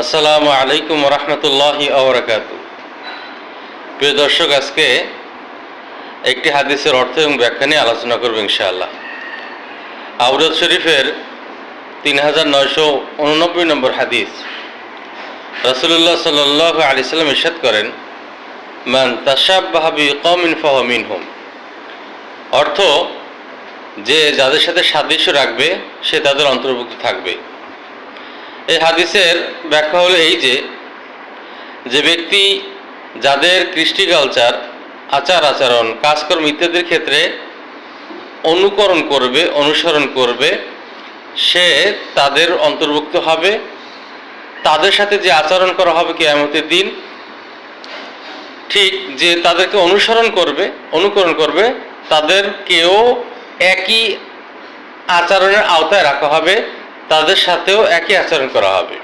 আসসালামু আলাইকুম রহমতুল্লাহি ওবরাকাতু। প্রিয় দর্শক, আজকে একটি হাদিসের অর্থ এবং ব্যাখ্যা নিয়ে আলোচনা করব ইনশাআল্লাহ। আবু দাউদ শরীফের 3989 নম্বর হাদিস। রাসূলুল্লাহ সাল্লাল্লাহু আলাইহি সাল্লাম ইরশাদ করেন, মান তাশাব্বাহা বিকওমিন ফাহুয়া মিনহুম। অর্থ, যে যাদের সাথে সাদৃশ্য রাখবে সে তাদের অন্তর্ভুক্ত থাকবে। এই হাদিসের ব্যাখ্যা হলো এই যে ব্যক্তি যাদের কৃষ্টি কালচার, আচার আচরণ, কাজকর্ম ইত্যাদির ক্ষেত্রে অনুসরণ করবে সে তাদের অন্তর্ভুক্ত হবে। তাদের সাথে যে আচরণ করা হবে কিয়ামতের দিন, ঠিক যে তাদেরকে অনুকরণ করবে তাদেরকেও একই আচরণের আওতায় রাখা হবে, তাদের সাথেও একই আচরণ করা হবে।